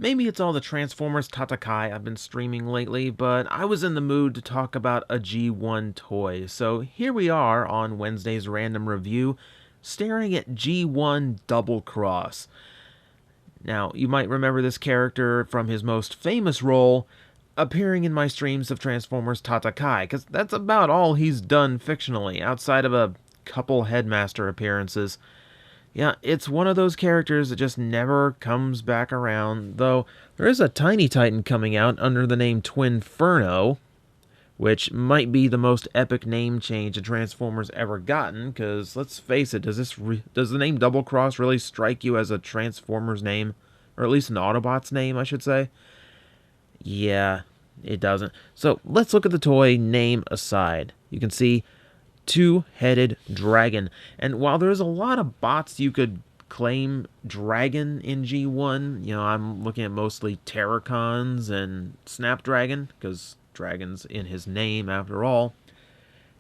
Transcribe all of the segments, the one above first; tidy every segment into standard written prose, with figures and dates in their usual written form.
Maybe it's all the Transformers Tatakai I've been streaming lately, but I was in the mood to talk about a G1 toy, so here we are on Wednesday's random review, staring at G1 Doublecross. Now, you might remember this character from his most famous role, appearing in my streams of Transformers Tatakai, because that's about all he's done fictionally, outside of a couple Headmaster appearances. Yeah, it's one of those characters that just never comes back around, though there is a Tiny Titan coming out under the name Twinferno, which might be the most epic name change a Transformers ever gotten, because let's face it, does the name Doublecross really strike you as a Transformers name? Or at least an Autobot's name, I should say? Yeah, it doesn't. So let's look at the toy, name aside. You can see two-headed dragon. And while there's a lot of bots you could claim dragon in G1, I'm looking at mostly Terracons and Snapdragon, because dragon's in his name after all.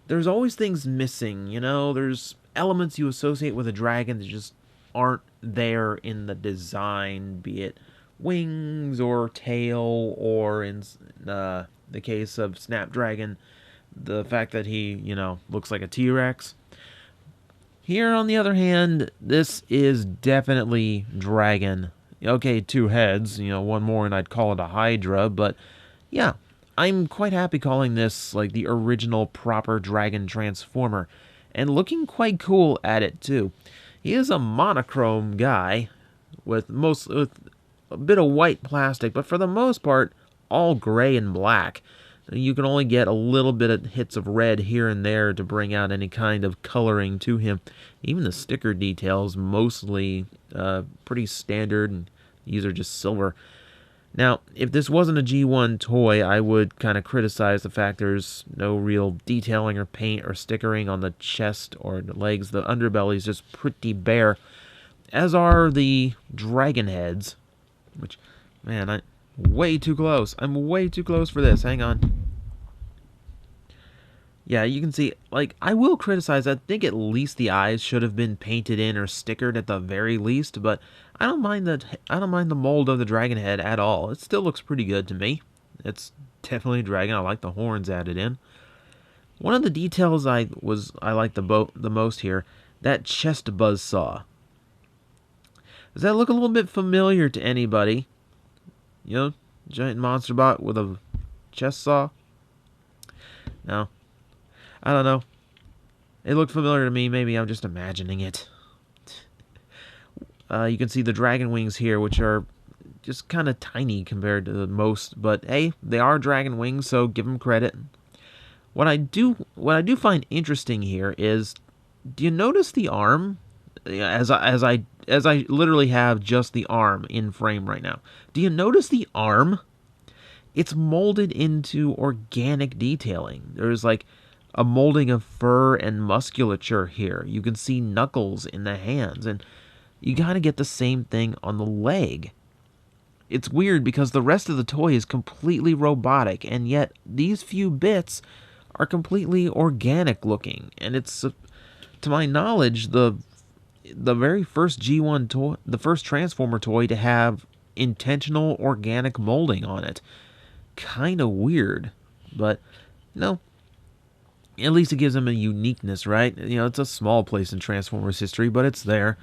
There's always things missing, there's elements you associate with a dragon that just aren't there in the design, be it wings or tail, or in the case of Snapdragon, the fact that he, looks like a T-Rex. Here, on the other hand, this is definitely Dragon. Okay, two heads, one more and I'd call it a Hydra, but yeah, I'm quite happy calling this like the original proper Dragon Transformer, and looking quite cool at it too. He is a monochrome guy with a bit of white plastic, but for the most part, all gray and black. You can only get a little bit of hits of red here and there to bring out any kind of coloring to him. Even the sticker details, mostly pretty standard, and these are just silver. Now, if this wasn't a G1 toy, I would kind of criticize the fact there's no real detailing or paint or stickering on the chest or the legs. The underbelly is just pretty bare, as are the dragon heads, which, man, way too close. I'm way too close for this. Hang on. Yeah, you can see, like, I will criticize, I think at least the eyes should have been painted in or stickered at the very least, but I don't mind the mold of the dragon head at all. It still looks pretty good to me. It's definitely a dragon. I like the horns added in. One of the details I like the most here, that chest buzzsaw. Does that look a little bit familiar to anybody? Giant monster bot with a chest saw? No. I don't know. It looked familiar to me. Maybe I'm just imagining it. You can see the dragon wings here, which are just kind of tiny compared to most. But hey, they are dragon wings, so give them credit. What I do find interesting here is, do you notice the arm? As I literally have just the arm in frame right now. Do you notice the arm? It's molded into organic detailing. There's like a molding of fur and musculature here. You can see knuckles in the hands, and you gotta get the same thing on the leg. It's weird because the rest of the toy is completely robotic, and yet these few bits are completely organic looking. And it's, to my knowledge, the very first G1 toy, the first Transformer toy to have intentional organic molding on it. Kind of weird, but at least it gives them a uniqueness, right? It's a small place in Transformers history, but it's there.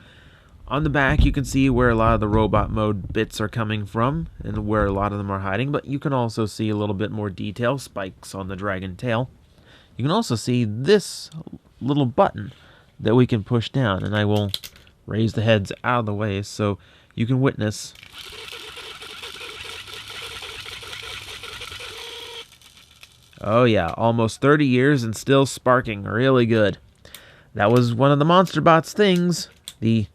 On the back, you can see where a lot of the robot mode bits are coming from and where a lot of them are hiding, but you can also see a little bit more detail, spikes on the dragon tail. You can also see this little button that we can push down, and I will raise the heads out of the way so you can witness. Oh yeah, almost 30 years and still sparking really good. That was one of the Monster Bots things, the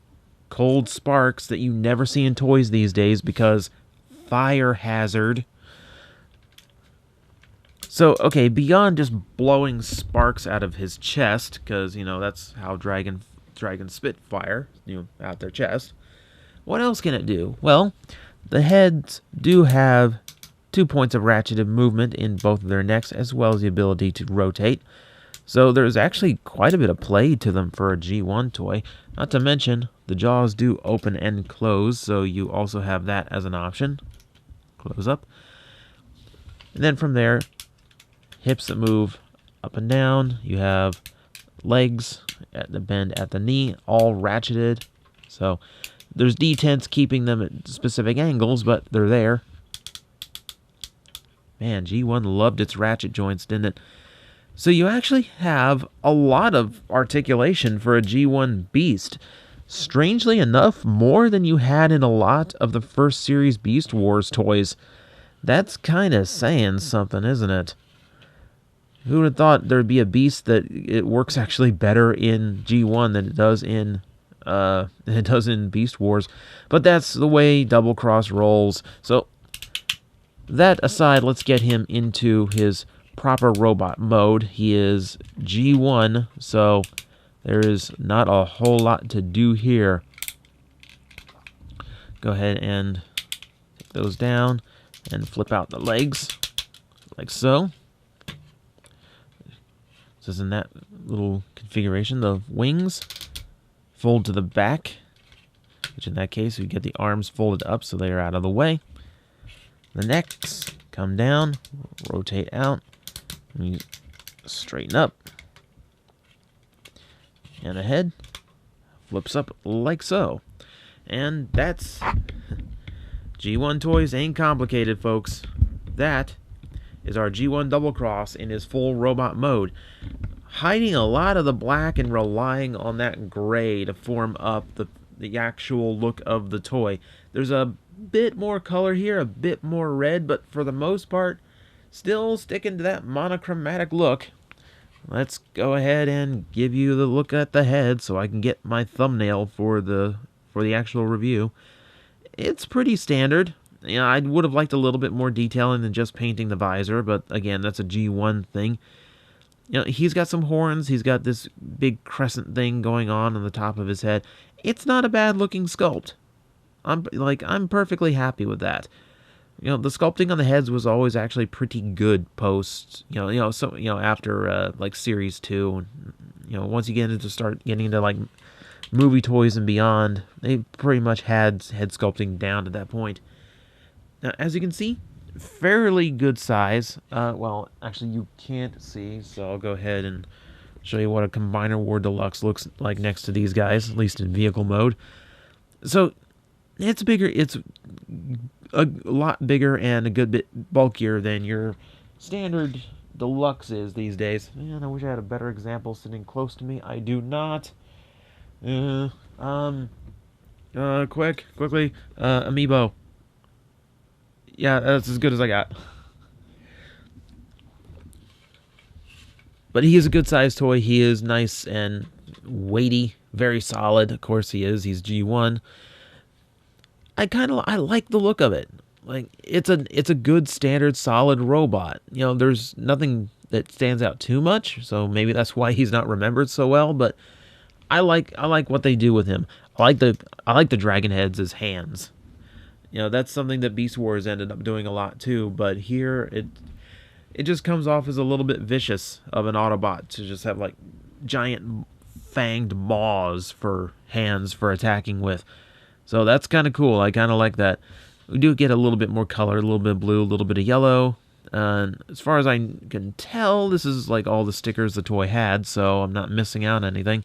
cold sparks that you never see in toys these days because fire hazard. So, okay, beyond just blowing sparks out of his chest, because, that's how dragons spit fire, out their chest. What else can it do? Well, the heads do have 2 points of ratcheted movement in both of their necks, as well as the ability to rotate. So there's actually quite a bit of play to them for a G1 toy. Not to mention, the jaws do open and close, so you also have that as an option. close up. And then from there, hips that move up and down. You have legs at the bend at the knee, all ratcheted. So there's detents keeping them at specific angles, but they're there. Man, G1 loved its ratchet joints, didn't it? So you actually have a lot of articulation for a G1 Beast. Strangely enough, more than you had in a lot of the first series Beast Wars toys. That's kind of saying something, isn't it? Who would have thought there'd be a Beast that it works actually better in G1 than it does in Beast Wars? But that's the way Doublecross rolls. So that aside, let's get him into his proper robot mode. He is G1, so there is not a whole lot to do here. Go ahead and take those down and flip out the legs like so. This is in that little configuration. The wings fold to the back, which in that case we get the arms folded up so they are out of the way. The necks come down, rotate out, and you straighten up. And the head flips up like so. And that's G1 Toys ain't complicated, folks. That is our G1 Doublecross in his full robot mode, hiding a lot of the black and relying on that gray to form up the actual look of the toy. There's a bit more color here, a bit more red, but for the most part, still sticking to that monochromatic look. Let's go ahead and give you the look at the head so I can get my thumbnail for the actual review. It's pretty standard. You know, I would have liked a little bit more detailing than just painting the visor, but again, that's a G1 thing. You know, he's got some horns. He's got this big crescent thing going on the top of his head. It's not a bad looking sculpt. I'm perfectly happy with that. You know, the sculpting on the heads was always actually pretty good post, after like series 2. You know, once you get into like movie toys and beyond, they pretty much had head sculpting down to that point. Now, as you can see, fairly good size. Well, actually you can't see, so I'll go ahead and show you what a Combiner War Deluxe looks like next to these guys, at least in vehicle mode. So it's bigger. It's a lot bigger and a good bit bulkier than your standard Deluxe is these days. Man, I wish I had a better example sitting close to me. I do not. Quickly, Amiibo. Yeah, that's as good as I got. But he is a good sized toy. He is nice and weighty, very solid. Of course he is. He's G1. I like the look of it. Like it's a good standard solid robot. You know, there's nothing that stands out too much, so maybe that's why he's not remembered so well, but I like what they do with him. I like the dragon heads as hands. You know, that's something that Beast Wars ended up doing a lot too, but here it just comes off as a little bit vicious of an Autobot to just have like giant fanged maws for hands for attacking with. So that's kind of cool. I kind of like that. We do get a little bit more color, a little bit of blue, a little bit of yellow. As far as I can tell, this is like all the stickers the toy had, so I'm not missing out on anything.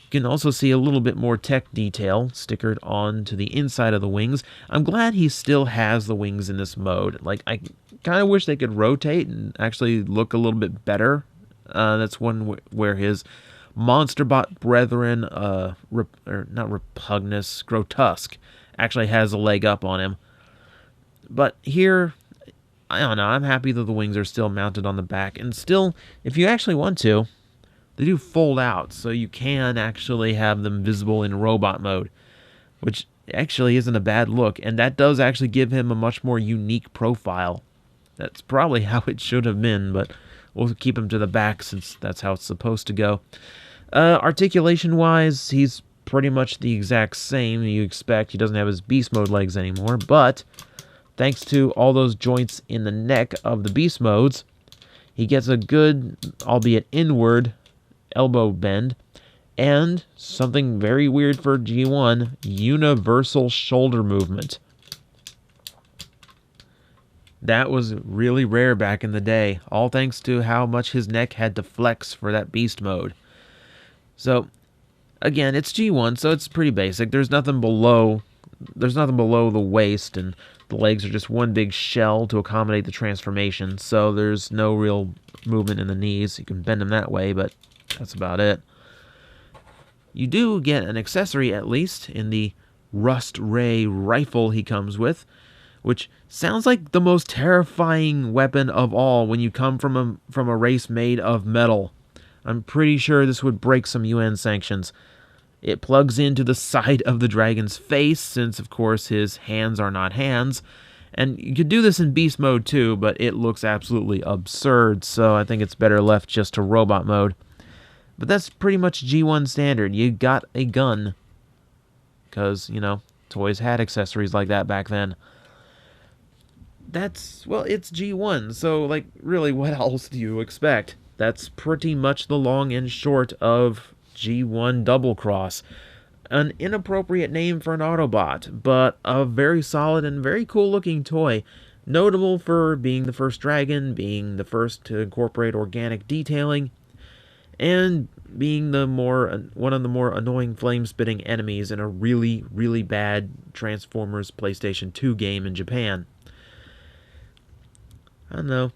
You can also see a little bit more tech detail stickered on to the inside of the wings. I'm glad he still has the wings in this mode. Like, I kind of wish they could rotate and actually look a little bit better. That's one where his Monsterbot brethren, not Repugnus, Grotesque, actually has a leg up on him. But here, I don't know, I'm happy that the wings are still mounted on the back. And still, if you actually want to, they do fold out, so you can actually have them visible in robot mode, which actually isn't a bad look, and that does actually give him a much more unique profile. That's probably how it should have been, but we'll keep him to the back since that's how it's supposed to go. Articulation-wise, he's pretty much the exact same you expect. He doesn't have his beast mode legs anymore, but thanks to all those joints in the neck of the beast modes, he gets a good, albeit inward, elbow bend, and something very weird for G1, universal shoulder movement. That was really rare back in the day, all thanks to how much his neck had to flex for that beast mode. So, again, it's G1, so it's pretty basic. There's nothing below the waist, and the legs are just one big shell to accommodate the transformation, so there's no real movement in the knees. You can bend them that way, but that's about it. You do get an accessory, at least, in the Rust Ray rifle he comes with, which sounds like the most terrifying weapon of all when you come from a race made of metal. I'm pretty sure this would break some UN sanctions. It plugs into the side of the dragon's face, since of course his hands are not hands. And you could do this in beast mode too, but it looks absolutely absurd, so I think it's better left just to robot mode. But that's pretty much G1 standard. You got a gun. Because, toys had accessories like that back then. It's G1, so, really, what else do you expect? That's pretty much the long and short of G1 Doublecross. An inappropriate name for an Autobot, but a very solid and very cool looking toy. Notable for being the first dragon, being the first to incorporate organic detailing, and being one of the more annoying flame-spitting enemies in a really, really bad Transformers PlayStation 2 game in Japan. I don't know.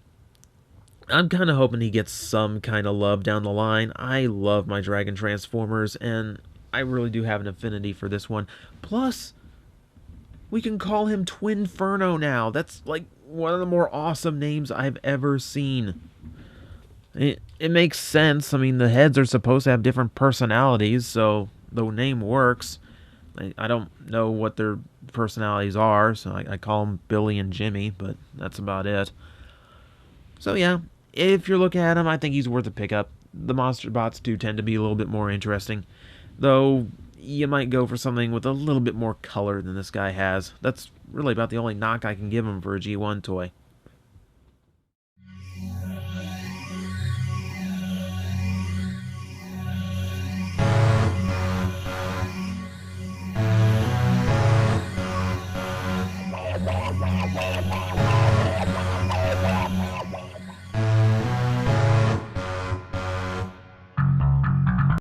I'm kind of hoping he gets some kind of love down the line. I love my Dragon Transformers, and I really do have an affinity for this one. Plus, we can call him Twinferno now. That's, one of the more awesome names I've ever seen. It makes sense. I mean, the heads are supposed to have different personalities, so the name works. I don't know what their personalities are, so I call them Billy and Jimmy, but that's about it. So yeah, if you're looking at him, I think he's worth a pickup. The monster bots do tend to be a little bit more interesting, though you might go for something with a little bit more color than this guy has. That's really about the only knock I can give him for a G1 toy.